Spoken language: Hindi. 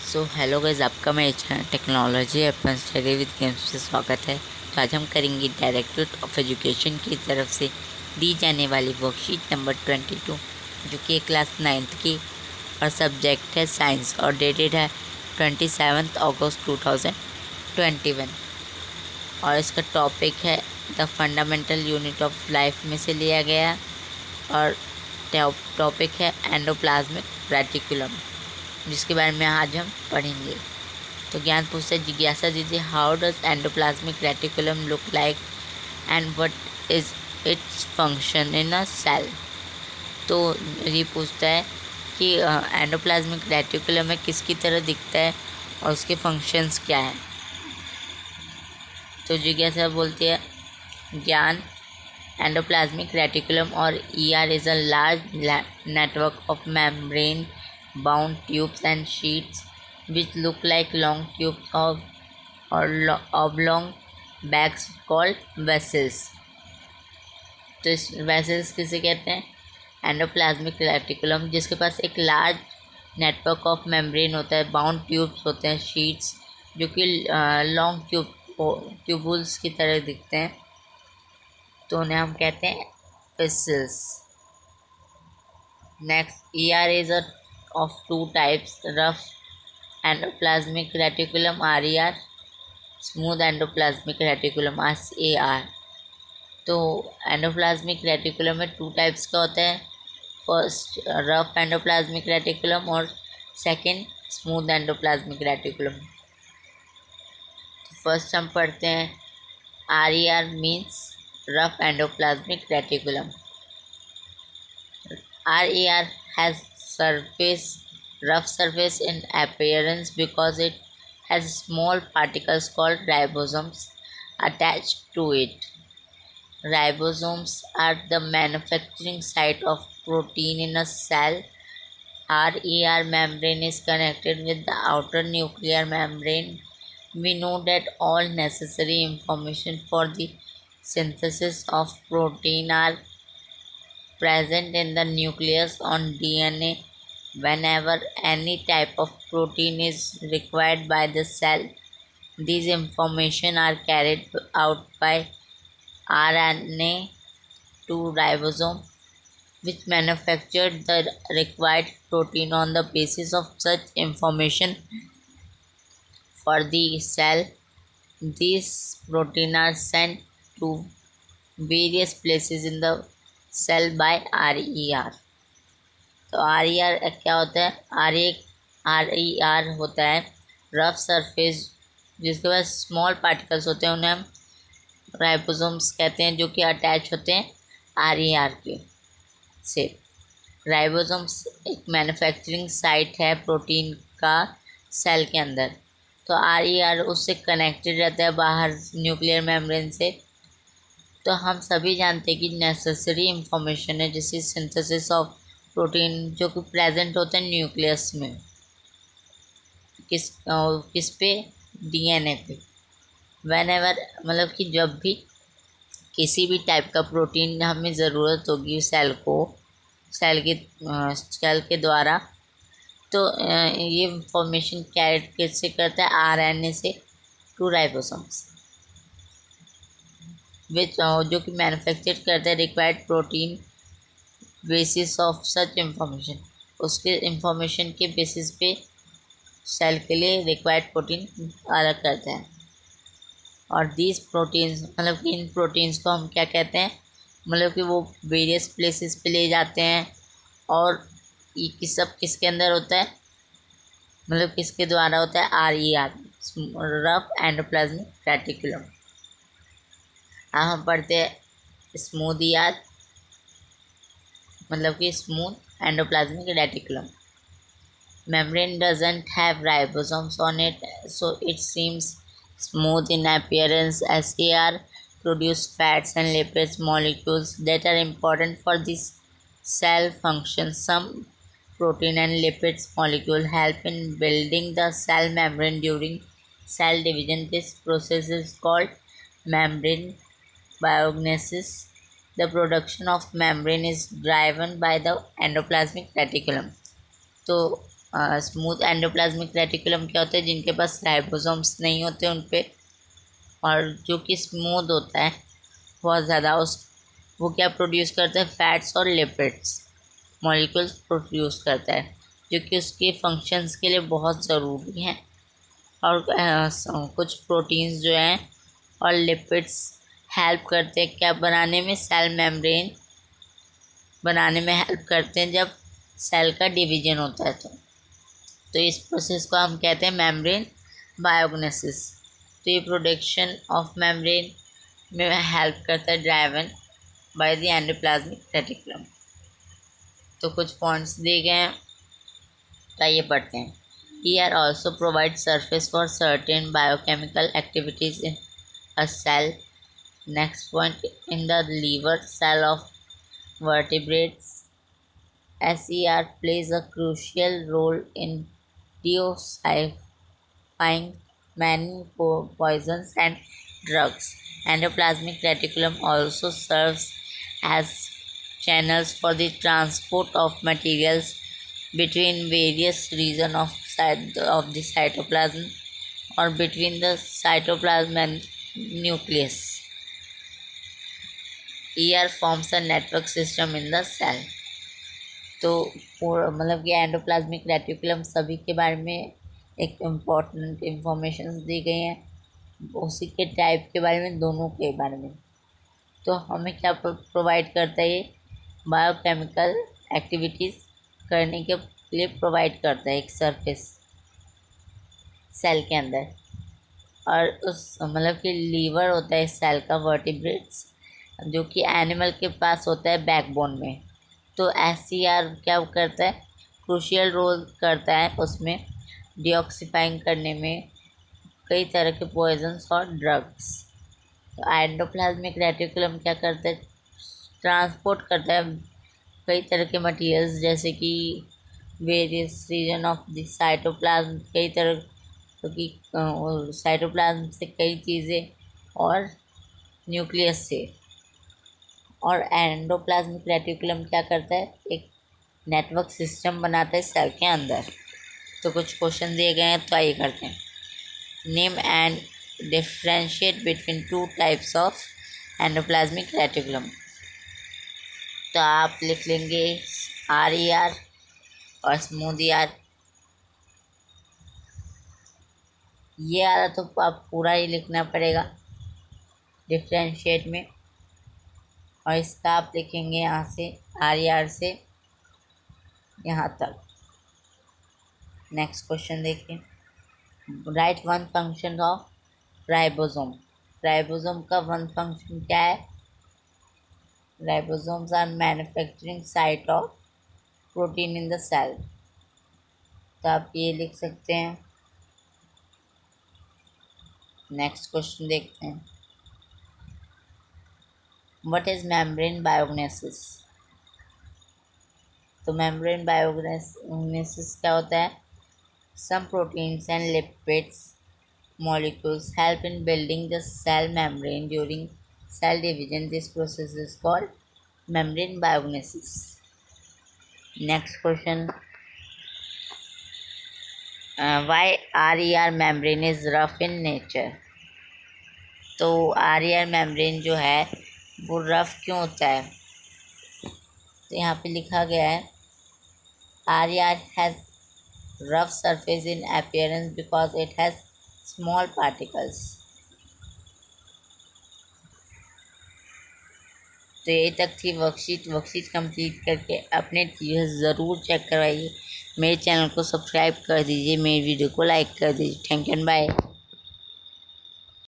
सो हेलो गाइस, आपका मेरे channel technology upon study with games से स्वागत है। तो आज हम करेंगे डायरेक्टरेट ऑफ एजुकेशन की तरफ से दी जाने वाली वर्कशीट नंबर 22, जो कि क्लास 9th की और सब्जेक्ट है साइंस और डेटेड है 27 अगस्त 2021। और इसका टॉपिक है the fundamental unit of life में से लिया गया। और टॉपिक है एंडोप्लाज्मिक रेटिकुलम, जिसके बारे में आज हम पढ़ेंगे। तो ज्ञान पूछते जिज्ञासा दीजिए, how does endoplasmic reticulum look like and what is its function in a cell. तो ये पूछता है कि एंडोप्लाज्मिक रेटिकुलम में किसकी तरह दिखता है और उसके फंक्शंस क्या हैं। तो जिज्ञासा बोलती है, ज्ञान एंडोप्लाज्मिक रेटिकुलम और ER is a large network of membrane bound tubes and sheets which look like long tubes or oblong bags called vessels। तो इस वेसल्स किसे कहते हैं? एंडोप्लाज्मिक रेटिकुलम, जिसके पास एक लार्ज नेटवर्क ऑफ मेम्ब्रेन होता है, बाउंड ट्यूब्स होते हैं, शीट्स जो कि लॉन्ग ट्यूबुल्स की तरह दिखते हैं, तो उन्हें हम कहते हैं vessels. Next, ER is of two types, rough endoplasmic reticulum RER, smooth endoplasmic reticulum SAR। तो एंडोप्लाज्मिक रेटिकुलम में टू टाइप्स का होता है, फर्स्ट रफ एंडोप्लाज्मिक रेटिकुलम और second smooth endoplasmic reticulum. First हम पढ़ते हैं, RER means rough endoplasmic reticulum. RER has rough surface in appearance because it has small particles called ribosomes attached to it. Ribosomes are the manufacturing site of protein in a cell. RER membrane is connected with the outer nuclear membrane. We know that all necessary information for the synthesis of protein are present in the nucleus on DNA. Whenever any type of protein is required by the cell, these information are carried out by RNA to ribosome, which manufactured the required protein on the basis of such information for the cell. These proteins are sent to various places in the cell by RER। तो RER क्या होता है? RER होता है रफ सरफेस, जिसके पास स्मॉल पार्टिकल्स होते हैं, उन्हें हम राइबोसोम्स कहते हैं, जो कि अटैच होते हैं RER के से। राइबोसोम्स एक मैन्युफैक्चरिंग साइट है प्रोटीन का सेल के अंदर। तो RER उससे कनेक्टेड रहता है बाहर न्यूक्लियर मेम्ब्रेन से। तो हम सभी जानते हैं कि नेसेसरी इंफॉर्मेशन है, जैसे सिंथेसिस ऑफ प्रोटीन, जो कि प्रेजेंट होता है न्यूक्लियस में, किस पे? DNA पे। वेन एवर मतलब कि जब भी किसी भी टाइप का प्रोटीन हमें ज़रूरत होगी सेल के द्वारा, तो ये इंफॉर्मेशन कैरी किससे करता है? RNA से टू राइबोसोम्स, विच जो कि मैन्युफैक्चर करता है required protein basis of such information. उसके इंफॉर्मेशन के बेसिस पे सेल के लिए रिक्वायर्ड प्रोटीन अलग करता है। और दीज प्रोटीन्स मतलब कि इन प्रोटीन्स को हम क्या कहते हैं? मतलब कि वो वेरियस प्लेसेस पे ले जाते हैं। और ये सब किसके अंदर होता है? मतलब किसके द्वारा होता है? RER, rough endoplasmic reticulum. हम पढ़ते हैं स्मूथ ER, मतलब कि smooth endoplasmic reticulum. Membrane doesn't have ribosomes on it, so it seems smooth in appearance. SAR produce fats and lipids molecules that are important for this cell function. Some protein and lipids molecule help in building the cell membrane during cell division. This process is called membrane biogenesis. The production of membrane is driven by the endoplasmic reticulum। तो स्मूथ एंडोप्लाज्मिक रेटिकुलम क्या होता है, जिनके पास राइबोसोम्स नहीं होते उन पे, और जो कि स्मूथ होता है बहुत ज़्यादा, उस वो क्या प्रोड्यूस करता है, फैट्स और लिपिड्स मॉलिक्यूल्स प्रोड्यूस करता है, जो कि उसके फंक्शंस के लिए बहुत ज़रूरी हैं। और कुछ प्रोटीन्स जो हैं और लिपिड्स हेल्प करते हैं क्या बनाने में, सेल मेम्ब्रेन बनाने में हेल्प करते हैं जब सेल का डिवीजन होता है। तो इस प्रोसेस को हम कहते हैं मेम्ब्रेन बायोगनेसिस। तो ये प्रोडक्शन ऑफ मेम्ब्रेन में हेल्प करता है, driven by the endoplasmic reticulum. तो कुछ पॉइंट्स दिए गए हैं, तो आइए पढ़ते हैं। Here also provides surface for certain biochemical activities in a cell. Next point, in the liver cell of vertebrates, SER plays a crucial role in detoxifying many poisons and drugs. Endoplasmic reticulum also serves as channels for the transport of materials between various regions of the cytoplasm or between the cytoplasm and nucleus. ER forms a network system in the cell. तो मतलब कि एंडोप्लाज्मिक रेटिकुलम सभी के बारे में एक इम्पॉर्टेंट इंफॉर्मेशन दी गई हैं, उसी के टाइप के बारे में, दोनों के बारे में। तो हमें क्या प्रोवाइड करता है, ये बायोकेमिकल एक्टिविटीज़ करने के लिए प्रोवाइड करता है एक सरफेस सेल के अंदर। और उस मतलब कि लीवर होता है सेल का, वर्टिब्रेट्स, जो कि एनिमल के पास होता है बैकबोन में। तो SCR क्या करता है, क्रूशियल रोल करता है उसमें डिऑक्सीफाइंग करने में कई तरह के पॉइजन्स और ड्रग्स। तो एंडोप्लाज्मिक रेटिकुलम क्या करता है, ट्रांसपोर्ट करता है कई तरह के मटेरियल्स, जैसे कि various region of the cytoplasm, कई तरह की साइटोप्लाज्म से कई चीज़ें, और न्यूक्लियस से। और एंडोप्लाज्मिक रेटिकुलम क्या करता है, एक नेटवर्क सिस्टम बनाता है सेल के अंदर। तो कुछ क्वेश्चन दिए गए हैं, तो आइए करते हैं। Name and differentiate between two types of endoplasmic reticulum. तो आप लिख लेंगे RER और स्मूथ ER। ये आ रहा तो आप पूरा ही लिखना पड़ेगा डिफ्रेंशिएट में, और इसका आप लिखेंगे यहाँ से RER से यहाँ तक। नेक्स्ट क्वेश्चन देखिए, write one function of ribosome. Ribosome का वन फंक्शन क्या है, ribosomes are manufacturing site of protein in the cell. तो आप ये लिख सकते हैं। नेक्स्ट क्वेश्चन देखते हैं, व्हाट इज मेम्ब्रेन बायोगनेसिस। तो मेम्ब्रेन बायोगनेसिस क्या होता है, some proteins and lipids molecules help in building the cell membrane during cell division. This process is called membrane biogenesis. Next question, why RER membrane is rough in nature। तो RER membrane जो है वो रफ क्यों होता है, तो यहाँ पे लिखा गया है RER has rough surface in appearance because it has small particles। तो यही तक थी वर्कशीट कंप्लीट करके अपने चीज़ें ज़रूर चेक करवाइए। मेरे चैनल को सब्सक्राइब कर दीजिए, मेरी वीडियो को लाइक कर दीजिए। Thank you and bye.